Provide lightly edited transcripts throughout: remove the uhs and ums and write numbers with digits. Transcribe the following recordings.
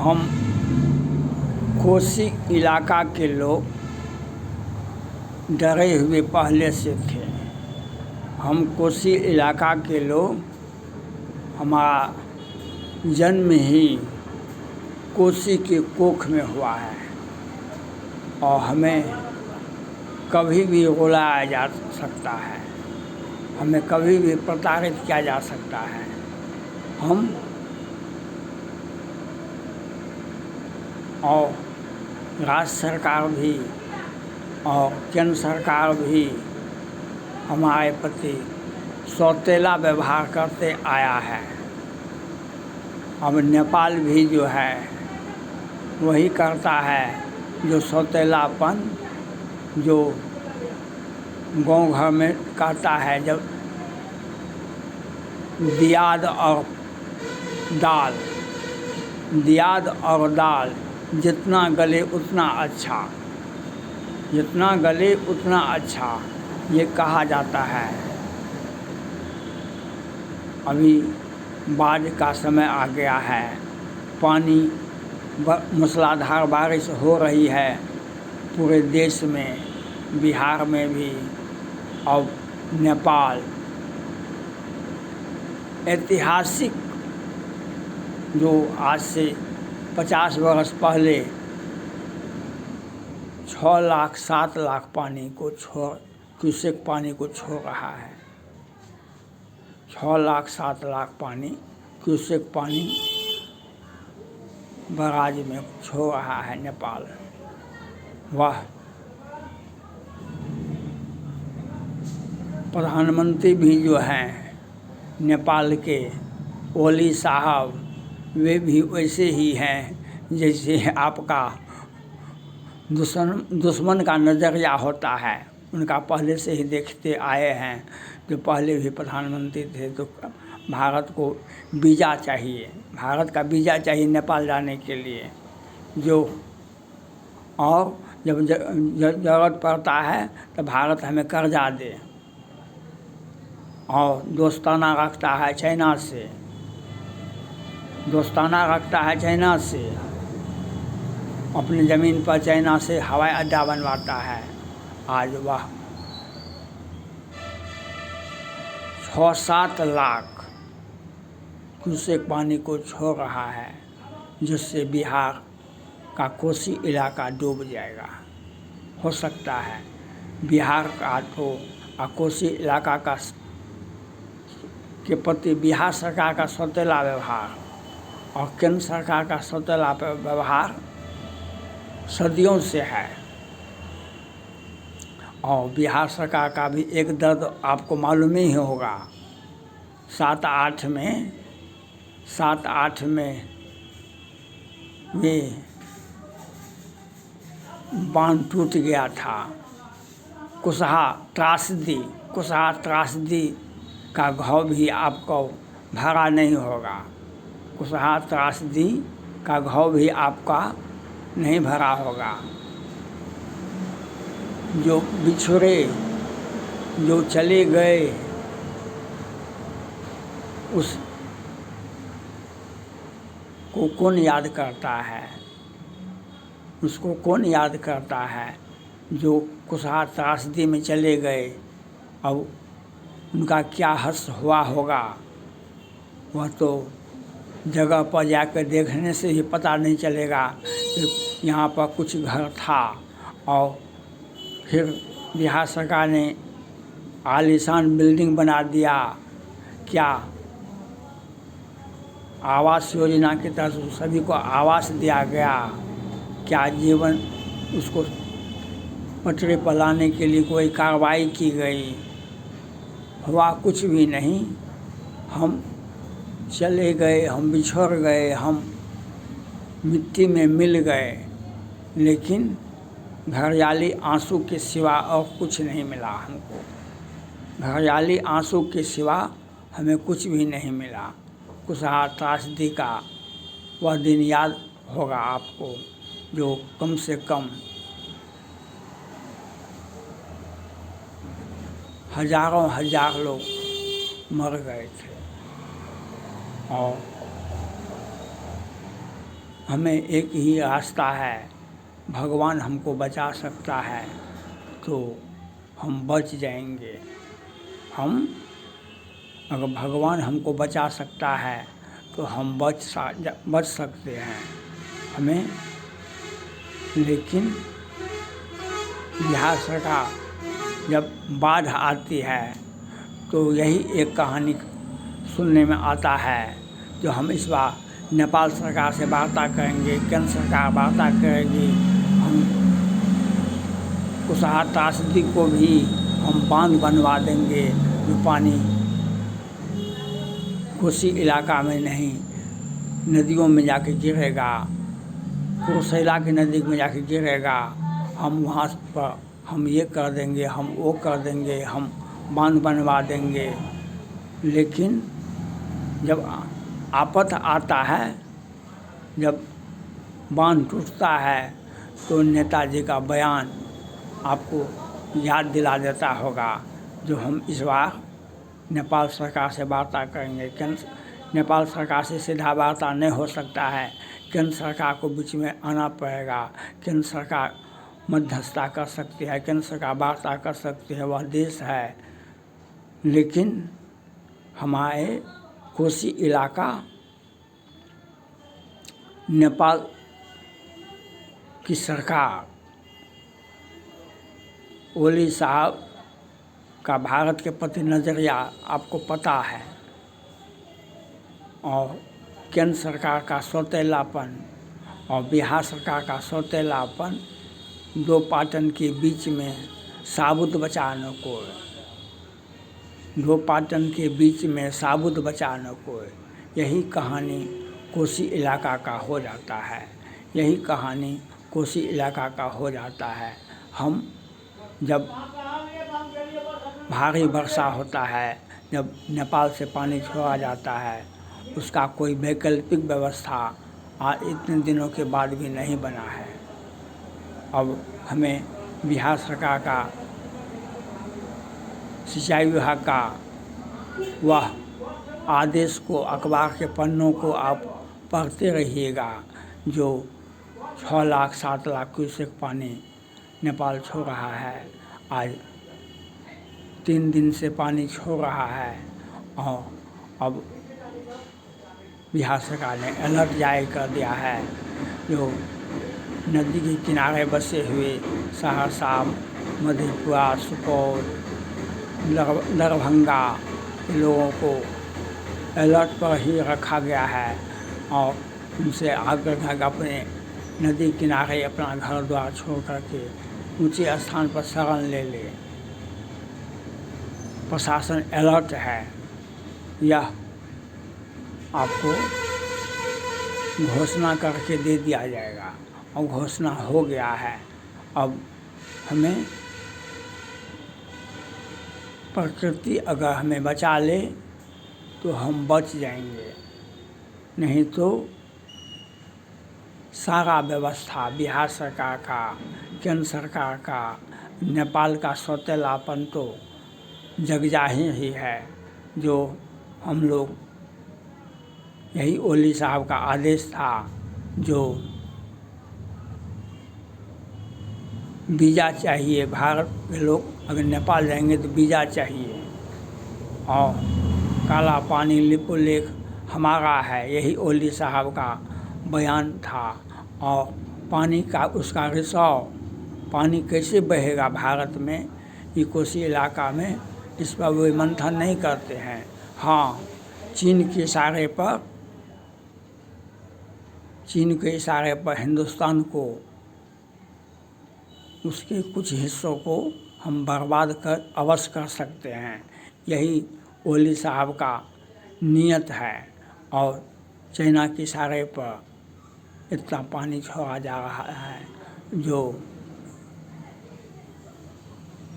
हम कोसी इलाका के लोग डरे हुए पहले से थे। हम कोसी इलाका के लोग, हमारा जन्म ही कोसी के कोख में हुआ है और हमें कभी भी रुलाया जा सकता है, हमें कभी भी प्रताड़ित किया जा सकता है। हम और राज्य सरकार भी और केंद्र सरकार भी हमारे प्रति सौतेला व्यवहार करते आया है। अब नेपाल भी जो है वही करता है जो सौतेलापन जो गांव घर में करता है। जब दियाद और दाल जितना गले उतना अच्छा, जितना गले उतना अच्छा, ये कहा जाता है। अभी बाढ़ का समय आ गया है, पानी मूसलाधार बारिश हो रही है पूरे देश में, बिहार में भी और नेपाल। ऐतिहासिक जो आज से 50 वर्ष पहले 6 लाख 7 लाख पानी को क्यूसेक पानी को छोड़ रहा है। 6 लाख 7 लाख पानी क्यूसेक पानी बराज में छोड़ रहा है नेपाल। वह प्रधानमंत्री भी जो हैं नेपाल के ओली साहब, वे भी वैसे ही हैं जैसे आपका दुश्मन का नज़रिया होता है। उनका पहले से ही देखते आए हैं। जो पहले भी प्रधानमंत्री थे तो भारत को वीज़ा चाहिए, भारत का वीज़ा चाहिए नेपाल जाने के लिए। और जब ज़रूरत पड़ता है तो भारत हमें कर्जा दे और दोस्ताना रखता है चाइना से, अपनी ज़मीन पर चाइना से हवाई अड्डा बनवाता है। आज वह 6-7 लाख क्यूसेक पानी को छोड़ रहा है, जिससे बिहार का कोसी इलाका डूब जाएगा। हो सकता है बिहार का तो कोसी इलाका के प्रति बिहार सरकार का सौतेला व्यवहार और केंद्र सरकार का सौतेला व्यवहार सदियों से है। और बिहार सरकार का भी एक दर्द आपको मालूम ही होगा। 7-8 में वे बांध टूट गया था। कुशहा त्रासदी का घाव भी आपको भरा नहीं होगा। कुशहा त्रासदी का घाव भी आपका नहीं भरा होगा। जो बिछुड़े, जो चले गए, उस को कौन याद करता है? उसको कौन याद करता है जो कुशहा त्रासदी में चले गए? अब उनका क्या हश्र हुआ होगा, वह तो जगह पर जाकर देखने से ही पता नहीं चलेगा कि यहाँ पर कुछ घर था। और फिर बिहार सरकार ने आलीशान बिल्डिंग बना दिया। क्या आवास योजना की तरफ से सभी को आवास दिया गया? क्या जीवन उसको पटरी पर लाने के लिए कोई कार्रवाई की गई? हुआ कुछ भी नहीं। हम चले गए, हम बिछड़ गए, हम मिट्टी में मिल गए, लेकिन घड़ियाली आंसू के सिवा और कुछ नहीं मिला हमको। घड़ियाली आंसू के सिवा हमें कुछ भी नहीं मिला। कुशहा त्रासदी का वह दिन याद होगा आपको, जो कम से कम हजारों हजार लोग मर गए थे। और हमें एक ही रास्ता है, भगवान हमको बचा सकता है तो हम बच जाएंगे। हम अगर भगवान हमको बचा सकता है तो हम बच सकते हैं। हमें लेकिन बिहार सरकार जब बाढ़ आती है तो यही एक कहानी सुनने में आता है, जो हम इस बार नेपाल सरकार से वार्ता करेंगे, केंद्र सरकार वार्ता करेगी। हम कुशहा त्रासदी को भी हम बांध बनवा देंगे, जो पानी कोसी इलाका में नहीं नदियों में जाके गिरेगा, कुर्सेला की नदी में जाके गिरेगा। हम वहाँ पर हम ये कर देंगे, हम वो कर देंगे, हम बांध बनवा देंगे। लेकिन जब आफत आता है, जब बांध टूटता है, तो नेताजी का बयान आपको याद दिला देता होगा, जो हम इस बार नेपाल सरकार से वार्ता करेंगे। नेपाल सरकार से सीधा वार्ता नहीं हो सकता है, केंद्र सरकार को बीच में आना पड़ेगा। केंद्र सरकार मध्यस्थता कर सकती है, केंद्र सरकार वार्ता कर सकती है, वह देश है। लेकिन हमारे कोसी इलाका नेपाल की सरकार, ओली साहब का भारत के प्रति नज़रिया आपको पता है, और केंद्र सरकार का सौतेलापन और बिहार सरकार का सौतेलापन, दो पाटन के बीच में साबुत बचाने को, दो पाटन के बीच में साबुत बचाने को, यही कहानी कोसी इलाका का हो जाता है। यही कहानी कोसी इलाका का हो जाता है। हम जब भारी वर्षा होता है, जब नेपाल से पानी छोड़ा जाता है, उसका कोई वैकल्पिक व्यवस्था आज इतने दिनों के बाद भी नहीं बना है। अब हमें बिहार सरकार का सिंचाई विभाग का वह आदेश को, अखबार के पन्नों को आप पढ़ते रहिएगा, जो 6 लाख 7 लाख क्यूसेक पानी नेपाल छोड़ रहा है। आज 3 दिन से पानी छोड़ रहा है, और अब बिहार सरकार ने अलर्ट जारी कर दिया है। जो नदी के किनारे बसे हुए सहरसा, मधेपुरा, सुपौल, दरभंगा के लोगों को अलर्ट पर ही रखा गया है, और उनसे आग्रह है कि अपने नदी किनारे अपना घर द्वार छोड़ करके ऊंचे स्थान पर शरण ले ले। प्रशासन अलर्ट है, यह आपको घोषणा करके दे दिया जाएगा, और घोषणा हो गया है। अब हमें प्रकृति अगर हमें बचा ले तो हम बच जाएंगे, नहीं तो सारा व्यवस्था बिहार सरकार का, केंद्र सरकार का, नेपाल का सौतेलापन तो जगजाहिर ही है। जो हम लोग, यही ओली साहब का आदेश था, जो वीज़ा चाहिए, भारत के लोग अगर नेपाल जाएंगे तो वीज़ा चाहिए, और काला पानी लिपुलेख हमारा है, यही ओली साहब का बयान था। और पानी का उसका रिसाव, पानी कैसे बहेगा भारत में, ये कोसी इलाका में, इस पर वो मंथन नहीं करते हैं। हाँ, चीन के इशारे पर हिंदुस्तान को, उसके कुछ हिस्सों को हम बर्बाद कर अवश्य कर सकते हैं। यही ओली साहब का नियत है, और चाइना के इशारे पर इतना पानी छोड़ा जा रहा है, जो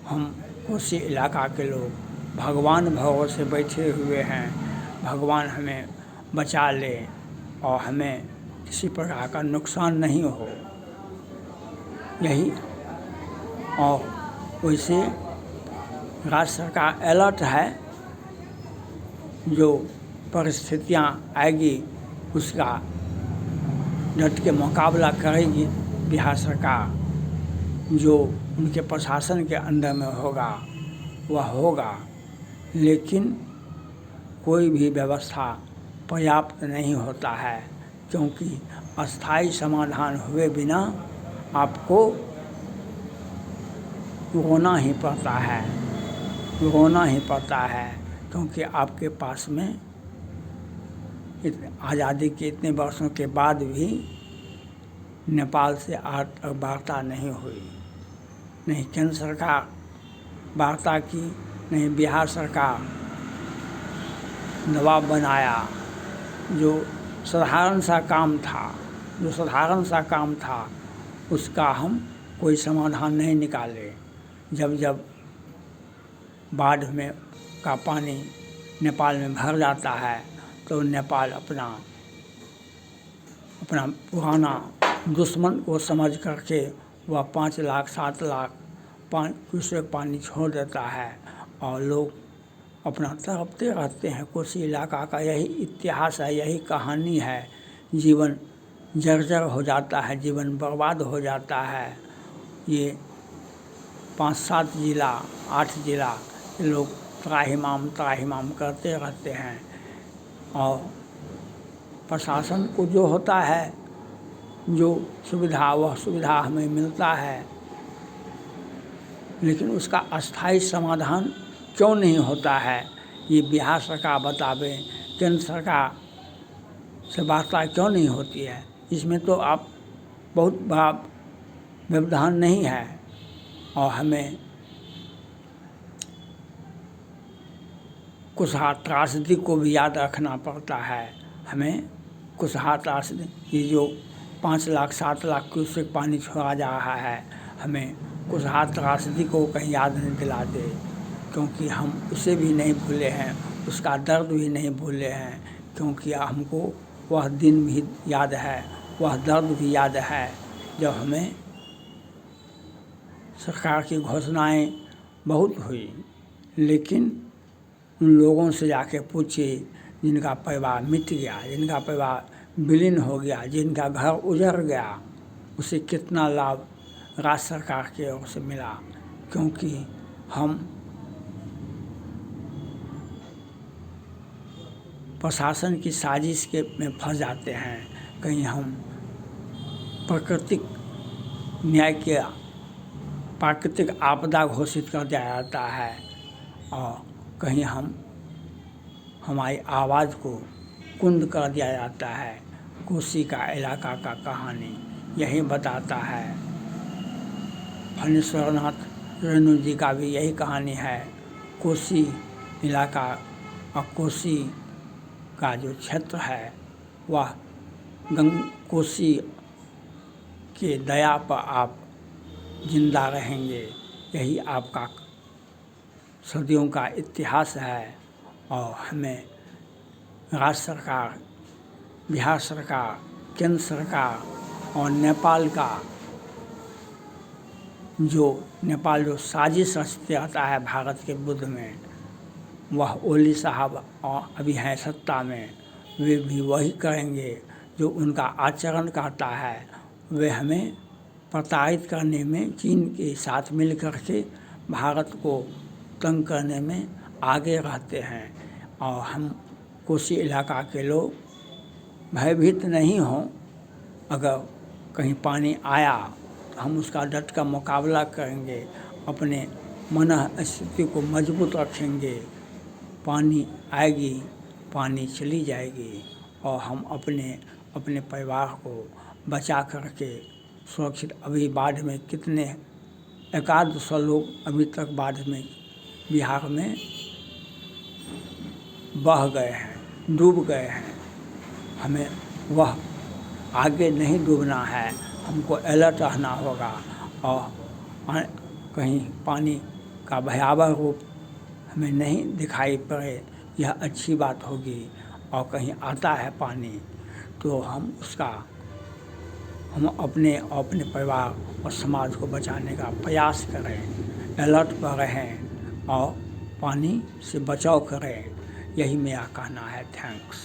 हम कोसी इलाका के लोग भगवान भरोसे बैठे हुए हैं। भगवान हमें बचा ले और हमें किसी प्रकार का नुकसान नहीं हो, यही। और वैसे राज्य सरकार अलर्ट है, जो परिस्थितियाँ आएगी उसका डट के मुकाबला करेगी बिहार सरकार। जो उनके प्रशासन के अंदर में होगा वह होगा, लेकिन कोई भी व्यवस्था पर्याप्त नहीं होता है, क्योंकि अस्थायी समाधान हुए बिना आपको रोना ही पड़ता है, रोना ही पड़ता है, क्योंकि आपके पास में आज़ादी के इतने वर्षों के बाद भी नेपाल से आज तक वार्ता नहीं हुई। नहीं केंद्र सरकार वार्ता की, नहीं बिहार सरकार दबाव बनाया। जो साधारण सा काम था उसका हम कोई समाधान नहीं निकाले। जब बाढ़ में का पानी नेपाल में भर जाता है तो नेपाल अपना पुराना दुश्मन को समझ करके वह 5 लाख 7 लाख क्यूसेक पानी छोड़ देता है और लोग अपना तड़पते रहते हैं। कोसी इलाका का यही इतिहास है, यही कहानी है। जीवन जर्जर हो जाता है, जीवन बर्बाद हो जाता है। ये 5-7 जिला 8 जिला लोग त्राहिमाम करते रहते हैं और प्रशासन को जो होता है, जो सुविधा वह सुविधा हमें मिलता है, लेकिन उसका अस्थायी समाधान क्यों नहीं होता है ये बिहार सरकार बतावे। केंद्र सरकार से वार्ता क्यों नहीं होती है, इसमें तो आप बहुत बड़ा व्यवधान नहीं है। और हमें कुशहा त्रासदी को भी याद रखना पड़ता है। हमें कुशहा त्रासदी, ये जो 5 लाख 7 लाख क्यूसेक पानी छोड़ा जा रहा है, हमें कुशहा त्रासदी को कहीं याद नहीं दिला दे, क्योंकि हम उसे भी नहीं भूले हैं, उसका दर्द भी नहीं भूले हैं। क्योंकि हमको वह दिन भी याद है, वह दर्द भी याद है जब हमें सरकार की घोषणाएं बहुत हुई, लेकिन उन लोगों से जाके पूछिए जिनका परिवार मिट गया, जिनका परिवार विलीन हो गया, जिनका घर उजड़ गया, उसे कितना लाभ राज्य सरकार की ओर से मिला। क्योंकि हम प्रशासन की साजिश में फंस जाते हैं। कहीं हम प्राकृतिक आपदा घोषित कर दिया जाता है और कहीं हमारी आवाज़ को कुंद कर दिया जाता है। कोसी का इलाका का कहानी यही बताता है। फणीश्वरनाथ रेणु जी का भी यही कहानी है। कोसी इलाका और कोसी का जो क्षेत्र है वह कोसी के दया पर आप जिंदा रहेंगे, यही आपका सदियों का इतिहास है। और हमें राज्य सरकार, बिहार सरकार, केंद्र सरकार और नेपाल जो साजिश रचते आता है भारत के विरुद्ध में, वह ओली साहब और अभी हैं सत्ता में, वे भी वही करेंगे जो उनका आचरण करता है। वे हमें प्रताड़ित करने में चीन के साथ मिल करके भारत को तंग करने में आगे रहते हैं। और हम कोसी इलाका के लोग भयभीत नहीं हों। अगर कहीं पानी आया तो हम उसका डट कर मुकाबला करेंगे, अपने मन स्थिति को मजबूत रखेंगे। पानी आएगी, पानी चली जाएगी और हम अपने परिवार को बचा करके सुरक्षित। अभी बाढ़ में कितने 100 लोग अभी तक बाढ़ में बिहार में बह गए हैं, डूब गए हैं। हमें वह आगे नहीं डूबना है, हमको अलर्ट रहना होगा। और कहीं पानी का भयावह रूप हमें नहीं दिखाई पड़े, यह अच्छी बात होगी। और कहीं आता है पानी तो हम अपने परिवार और समाज को बचाने का प्रयास करें, अलर्ट पर रहें और पानी से बचाव करें। यही मेरा कहना है। थैंक्स।